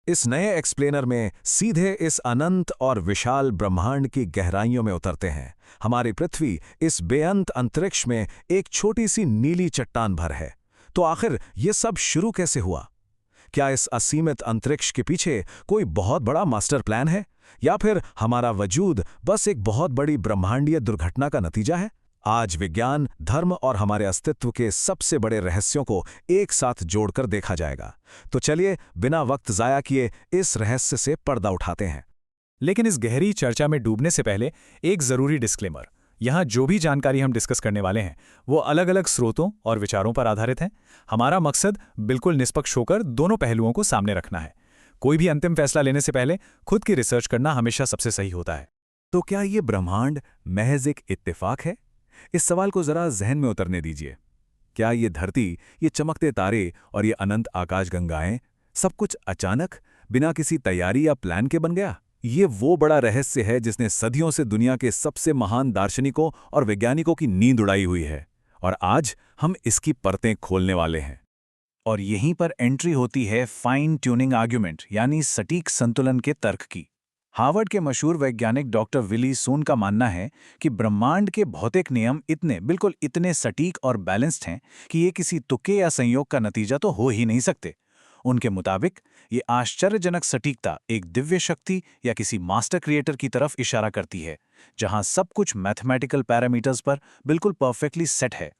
इस नए एक्सप्लेनर में सीधे इस अनंत और विशाल ब्रह्मांड की गहराइयों में उतरते हैं। हमारी पृथ्वी इस बेअंत अंतरिक्ष में एक छोटी सी नीली चट्टान भर है। तो आखिर ये सब शुरू कैसे हुआ? क्या इस असीमित अंतरिक्ष के पीछे कोई बहुत बड़ा मास्टर प्लान है, या फिर हमारा वजूद बस एक बहुत बड़ी ब्रह्मांडीय दुर्घटना का नतीजा है? आज विज्ञान, धर्म और हमारे अस्तित्व के सबसे बड़े रहस्यों को एक साथ जोड़कर देखा जाएगा। तो चलिए बिना वक्त जाया किए इस रहस्य से पर्दा उठाते हैं। लेकिन इस गहरी चर्चा में डूबने से पहले एक जरूरी डिस्क्लेमर। यहाँ जो भी जानकारी हम डिस्कस करने वाले हैं वो अलग अलग स्रोतों और विचारों पर आधारित है। हमारा मकसद बिल्कुल निष्पक्ष होकर दोनों पहलुओं को सामने रखना है। कोई भी अंतिम फैसला लेने से पहले खुद की रिसर्च करना हमेशा सबसे सही होता है। तो क्या ये ब्रह्मांड महज एक इत्तेफाक है? इस सवाल को जरा जहन में उतरने दीजिए। क्या ये धरती, ये चमकते तारे और ये अनंत आकाशगंगाएं सब कुछ अचानक बिना किसी तैयारी या प्लान के बन गया? ये वो बड़ा रहस्य है जिसने सदियों से दुनिया के सबसे महान दार्शनिकों और वैज्ञानिकों की नींद उड़ाई हुई है, और आज हम इसकी परतें खोलने वाले हैं। और यहीं पर एंट्री होती है फाइन ट्यूनिंग आर्ग्यूमेंट, यानी सटीक संतुलन के तर्क की। हार्वर्ड के मशहूर वैज्ञानिक डॉक्टर विली सोन का मानना है कि ब्रह्मांड के भौतिक नियम बिल्कुल इतने सटीक और बैलेंस्ड हैं कि ये किसी तुक्के या संयोग का नतीजा तो हो ही नहीं सकते। उनके मुताबिक ये आश्चर्यजनक सटीकता एक दिव्य शक्ति या किसी मास्टर क्रिएटर की तरफ इशारा करती है, जहां सब कुछ मैथमेटिकल पैरामीटर्स पर बिल्कुल परफेक्टली सेट है।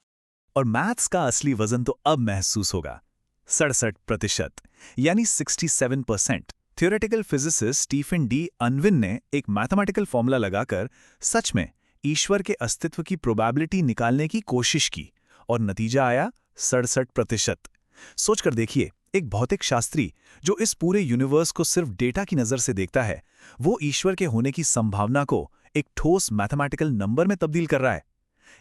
और मैथ्स का असली वजन तो अब महसूस होगा। 67%, यानी 67%। Theoretical physicist Stephen D Unwin ने एक मैथमेटिकल फॉर्मूला लगाकर सच में ईश्वर के अस्तित्व की प्रोबेबिलिटी निकालने की कोशिश की, और नतीजा आया 67%। सोचकर देखिए, एक भौतिक शास्त्री जो इस पूरे यूनिवर्स को सिर्फ डेटा की नज़र से देखता है, वो ईश्वर के होने की संभावना को एक ठोस मैथमेटिकल नंबर में तब्दील कर रहा है।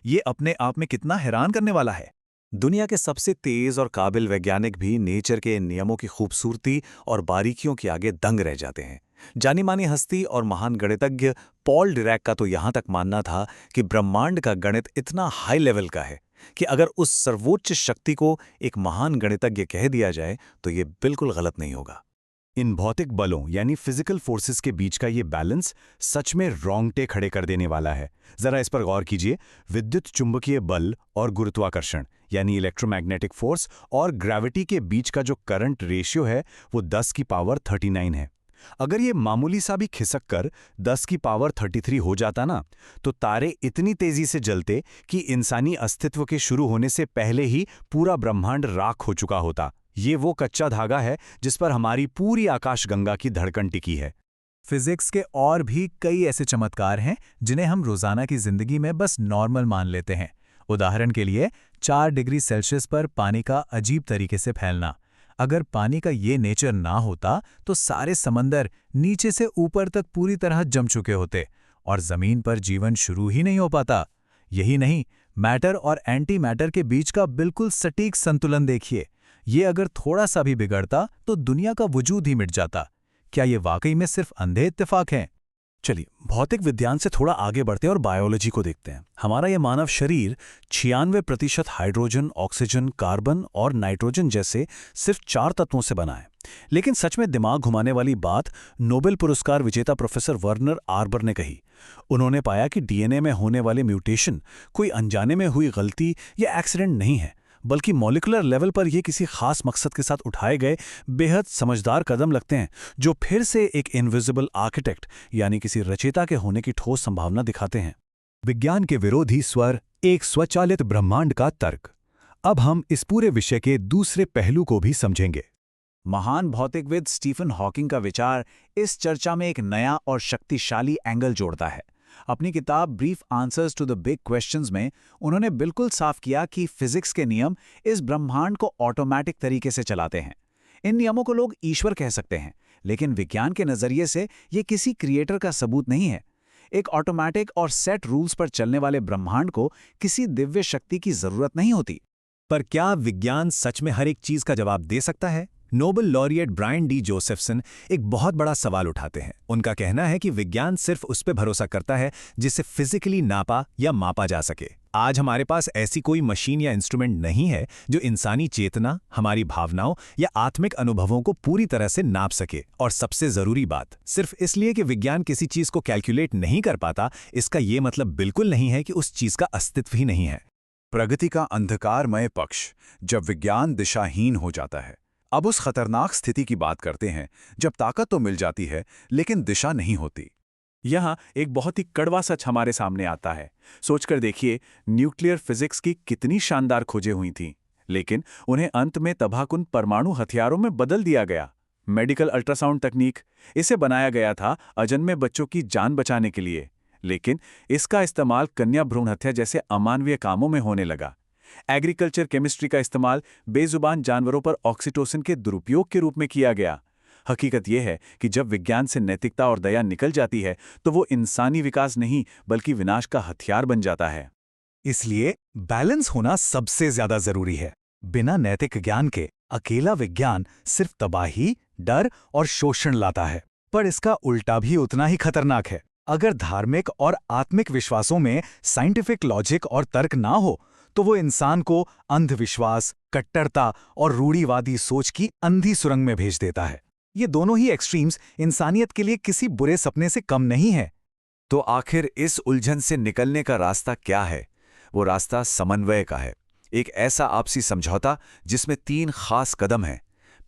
ये अपने आप में कितना हैरान करने वाला है। दुनिया के सबसे तेज और काबिल वैज्ञानिक भी नेचर के नियमों की खूबसूरती और बारीकियों के आगे दंग रह जाते हैं। जानी मानी हस्ती और महान गणितज्ञ पॉल डिरैक का तो यहां तक मानना था कि ब्रह्मांड का गणित इतना हाई लेवल का है कि अगर उस सर्वोच्च शक्ति को एक महान गणितज्ञ कह दिया जाए तो ये बिल्कुल गलत नहीं होगा। इन भौतिक बलों यानी फिजिकल फोर्सेस के बीच का ये बैलेंस सच में रोंगटे खड़े कर देने वाला है। जरा इस पर गौर कीजिए। विद्युत चुंबकीय बल और गुरुत्वाकर्षण यानी इलेक्ट्रोमैग्नेटिक फोर्स और ग्रेविटी के बीच का जो करंट रेशियो है वो 10 की पावर 39 है। अगर ये मामूली सा भी खिसक कर 10 की पावर 33 हो जाता ना, तो तारे इतनी तेजी से जलते कि इंसानी अस्तित्व के शुरू होने से पहले ही पूरा ब्रह्मांड राख हो चुका होता। ये वो कच्चा धागा है जिस पर हमारी पूरी आकाशगंगा की धड़कन टिकी है। फिजिक्स के और भी कई ऐसे चमत्कार हैं जिन्हें हम रोजाना की जिंदगी में बस नॉर्मल मान लेते हैं। उदाहरण के लिए 4 डिग्री सेल्सियस पर पानी का अजीब तरीके से फैलना। अगर पानी का ये नेचर ना होता तो सारे समंदर नीचे से ऊपर तक पूरी तरह जम चुके होते और जमीन पर जीवन शुरू ही नहीं हो पाता। यही नहीं, मैटर और एंटी मैटर के बीच का बिल्कुल सटीक संतुलन देखिए। ये अगर थोड़ा सा भी बिगड़ता तो दुनिया का वजूद ही मिट जाता। क्या ये वाकई में सिर्फ अंधे इत्तेफाक हैं? चलिए भौतिक विज्ञान से थोड़ा आगे बढ़ते हैं और बायोलॉजी को देखते हैं। हमारा ये मानव शरीर 96% हाइड्रोजन, ऑक्सीजन, कार्बन और नाइट्रोजन जैसे सिर्फ 4 तत्वों से बना है। लेकिन सच में दिमाग घुमाने वाली बात नोबेल पुरस्कार विजेता प्रोफेसर वर्नर आर्बर ने कही। उन्होंने पाया कि डीएनए में होने वाले म्यूटेशन कोई अनजाने में हुई गलती या एक्सीडेंट नहीं है, बल्कि मॉलिक्यूलर लेवल पर ये किसी खास मकसद के साथ उठाए गए बेहद समझदार कदम लगते हैं, जो फिर से एक इनविजिबल आर्किटेक्ट यानी किसी रचयिता के होने की ठोस संभावना दिखाते हैं। विज्ञान के विरोधी स्वर, एक स्वचालित ब्रह्मांड का तर्क। अब हम इस पूरे विषय के दूसरे पहलू को भी समझेंगे। महान भौतिकविद स्टीफन हॉकिंग का विचार इस चर्चा में एक नया और शक्तिशाली एंगल जोड़ता है। अपनी किताब Brief Answers to the Big Questions में उन्होंने बिल्कुल साफ किया कि फिजिक्स के नियम इस ब्रह्मांड को ऑटोमैटिक तरीके से चलाते हैं। इन नियमों को लोग ईश्वर कह सकते हैं, लेकिन विज्ञान के नजरिए से ये किसी क्रिएटर का सबूत नहीं है। एक ऑटोमैटिक और सेट रूल्स पर चलने वाले ब्रह्मांड को किसी दिव्य शक्ति की जरूरत नहीं होती। पर क्या विज्ञान सच में हर एक चीज का जवाब दे सकता है? Nobel laureate Brian D Josephson एक बहुत बड़ा सवाल उठाते हैं। उनका कहना है कि विज्ञान सिर्फ उस पर भरोसा करता है जिसे फिजिकली नापा या मापा जा सके। आज हमारे पास ऐसी कोई मशीन या इंस्ट्रूमेंट नहीं है जो इंसानी चेतना, हमारी भावनाओं या आत्मिक अनुभवों को पूरी तरह से नाप सके। और सबसे जरूरी बात, सिर्फ इसलिए कि विज्ञान किसी चीज को कैलकुलेट नहीं कर पाता, इसका ये मतलब बिल्कुल नहीं है कि उस चीज का अस्तित्व ही नहीं है। प्रगति का अंधकारमय पक्ष, जब विज्ञान दिशाहीन हो जाता है। अब उस खतरनाक स्थिति की बात करते हैं जब ताकत तो मिल जाती है लेकिन दिशा नहीं होती। यहाँ एक बहुत ही कड़वा सच हमारे सामने आता है। सोचकर देखिए, न्यूक्लियर फिजिक्स की कितनी शानदार खोजें हुई थीं, लेकिन उन्हें अंत में तबाहकुन परमाणु हथियारों में बदल दिया गया। मेडिकल अल्ट्रासाउंड तकनीक, इसे बनाया गया था अजन्मे बच्चों की जान बचाने के लिए, लेकिन इसका इस्तेमाल कन्या भ्रूण हत्या जैसे अमानवीय कामों में होने लगा। एग्रीकल्चर केमिस्ट्री का इस्तेमाल बेजुबान जानवरों पर ऑक्सीटोसिन के दुरुपयोग के रूप में किया गया। हकीकत यह है कि जब विज्ञान से नैतिकता और दया निकल जाती है तो वो इंसानी विकास नहीं बल्कि विनाश का हथियार बन जाता है। इसलिए बैलेंस होना सबसे ज्यादा जरूरी है। बिना नैतिक ज्ञान के अकेला विज्ञान सिर्फ तबाही, डर और शोषण लाता है। पर इसका उल्टा भी उतना ही खतरनाक है। अगर धार्मिक और आत्मिक विश्वासों में साइंटिफिक लॉजिक और तर्क ना हो तो वो इंसान को अंधविश्वास, कट्टरता और रूढ़िवादी सोच की अंधी सुरंग में भेज देता है। ये दोनों ही एक्सट्रीम्स इंसानियत के लिए किसी बुरे सपने से कम नहीं है। तो आखिर इस उलझन से निकलने का रास्ता क्या है? वो रास्ता समन्वय का है। एक ऐसा आपसी समझौता जिसमें 3 खास कदम हैं।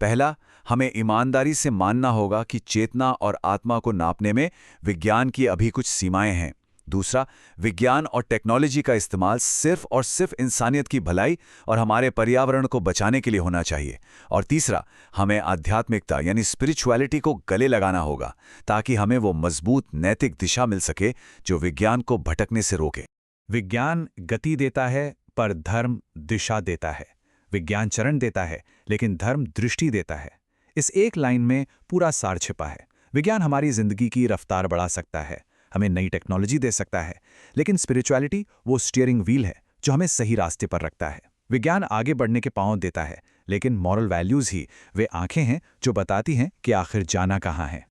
पहला, हमें ईमानदारी से मानना होगा कि चेतना और आत्मा को नापने में विज्ञान की अभी कुछ सीमाएं हैं। दूसरा, विज्ञान और टेक्नोलॉजी का इस्तेमाल सिर्फ और सिर्फ इंसानियत की भलाई और हमारे पर्यावरण को बचाने के लिए होना चाहिए। और तीसरा, हमें आध्यात्मिकता यानी स्पिरिचुअलिटी को गले लगाना होगा ताकि हमें वो मजबूत नैतिक दिशा मिल सके जो विज्ञान को भटकने से रोके। विज्ञान गति देता है पर धर्म दिशा देता है। विज्ञान चरण देता है लेकिन धर्म दृष्टि देता है। इस एक लाइन में पूरा सार छिपा है। विज्ञान हमारी जिंदगी की रफ्तार बढ़ा सकता है, हमें नई टेक्नोलॉजी दे सकता है, लेकिन स्पिरिचुअलिटी वो स्टीयरिंग व्हील है जो हमें सही रास्ते पर रखता है। विज्ञान आगे बढ़ने के पांव देता है, लेकिन मॉरल वैल्यूज ही वे आंखें हैं जो बताती हैं कि आखिर जाना कहाँ है।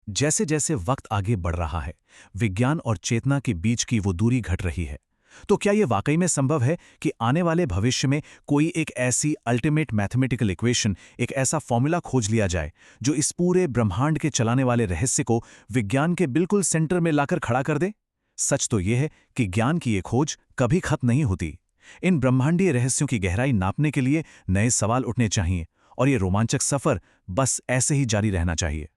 जैसे जैसे वक्त आगे बढ़ रहा है, विज्ञान और चेतना के बीच की वो दूरी घट रही है। तो क्या ये वाकई में संभव है कि आने वाले भविष्य में कोई एक ऐसी अल्टीमेट मैथमेटिकल इक्वेशन, एक ऐसा फॉर्मूला खोज लिया जाए जो इस पूरे ब्रह्मांड के चलाने वाले रहस्य को विज्ञान के बिल्कुल सेंटर में लाकर खड़ा कर दे? सच तो ये है कि ज्ञान की ये खोज कभी खत्म नहीं होती। इन ब्रह्मांडीय रहस्यों की गहराई नापने के लिए नए सवाल उठने चाहिए और ये रोमांचक सफर बस ऐसे ही जारी रहना चाहिए।